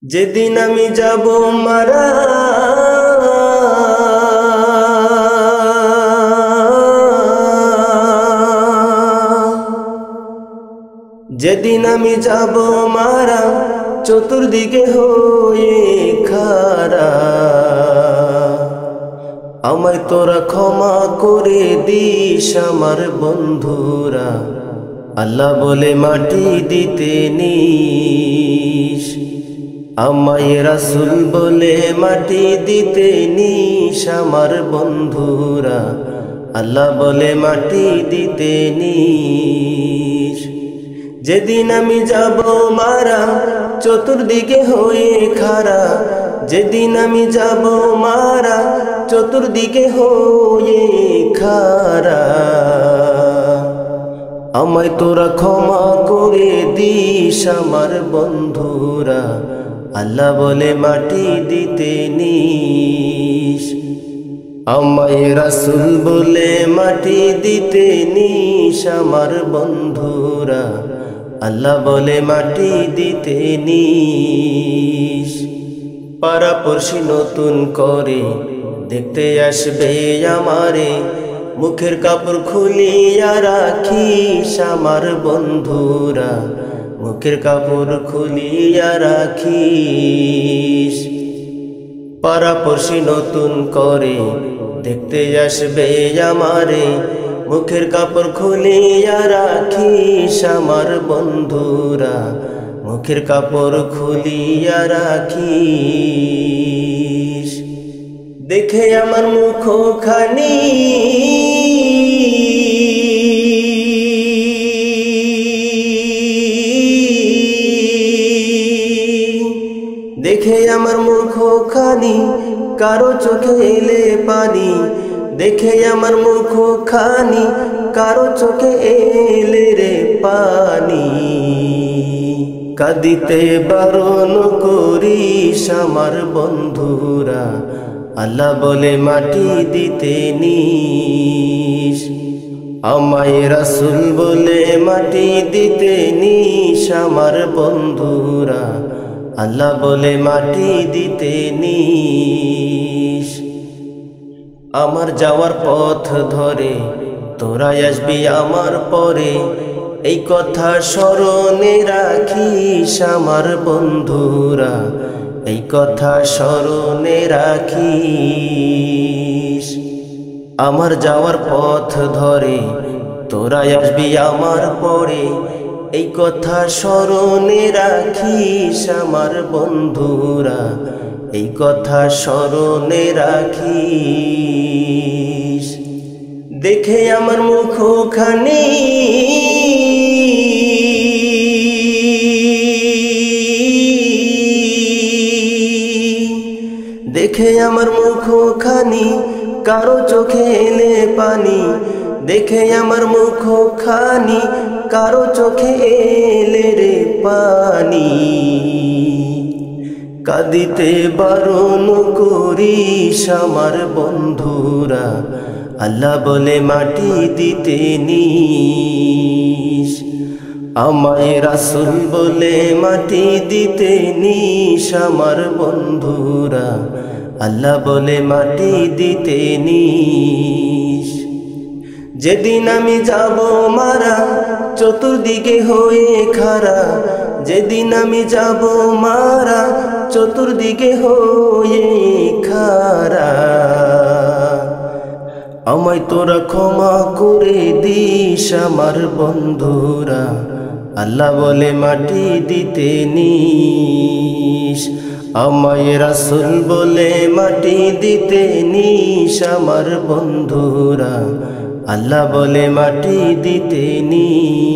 যেদিন আমি যাব মারা যেদিন আমি যাব মারা চতুর্দিকে হয়ে খাড়া আমায় তোরা ক্ষমা করে দিস আমার বন্ধুরা আল্লাহ বলে মাটি দিতে নিস আমায় রাসূল বলে মাটি দিতে নিস আমার বন্ধুরা আল্লাহ বলে মাটি দিতে নিস যেদিন আমি যাব মারা চতুর্দিকে হয়ে খাড়া যেদিন আমি যাব মারা চতুর্দিকে হয়ে খাড়া আমায় তোরা ক্ষমা করে দিস আমার বন্ধুরা আল্লাহ বলে মাটি দিতে নিস আমায় রাসূল বলে মাটি দিতে নিস আমার বন্ধুরা আল্লাহ বলে মাটি দিতে নিস পাড়াপড়শি নতুন করে দেখতে আসবে আমারে মুখের কাপড় খুলিয়া রাখিস আমার বন্ধুরা মুখের কাপড় খুলিয়া রাখিস পাড়াপড়শি নতুন করে দেখতে আসবে আমারে মুখের কাপড় খুলিয়া রাখিস আমার বন্ধুরা মুখের কাপড় খুলিয়া রাখিস দেখে আমার মুখখানি দেখে আমার মুখখানি কারো চোখে এলে পানি দেখে আমার মুখখানি কারো চোখে এলে রে পানি কাঁদিতে বারণ করিস আমার বন্ধুরা আল্লাহ বলে মাটি দিতে নিস আমায় রাসূল বলে মাটি দিতে নিস আমার বন্ধুরা আল্লাহ বলে মাটি দিতে নিস আমার যাওয়ার পথ ধরে তোরা আসবি আমার পরে এই কথা স্মরণে রাখিস আমার বন্ধুরা এই কথা স্মরণে রাখিস আমার যাওয়ার পথ ধরে তোরা আসবি আমার পরে এই কথা স্মরণে রাখিস আমার বন্ধুরা এই কথা স্মরণে রাখিস দেখে আমার মুখখানি দেখে আমার মুখখানি কারো চোখে এলে পানি দেখে আমার মুখখানি কারো চোখে এলে রে পানি কাঁদিতে বারণ করিস আমার বন্ধুরা আল্লাহ বলে মাটি দিতে নিস আমায় রাসূল বলে মাটি দিতে নিস আমার বন্ধুরা আল্লাহ বলে মাটি দিতে নিস যেদিন আমি যাব মারা চতুর্দিকে হয়ে খাড়া যেদিন আমি যাব মারা চতুর্দিকে হয়ে খাড়া আমায় তোরা ক্ষমা করে দিস আমার বন্ধুরা আল্লাহ বলে মাটি দিতে নিস আমায় রাসূল বলে মাটি দিতে নিস আমার বন্ধুরা আল্লাহ বলে মাটি দিতে নিস।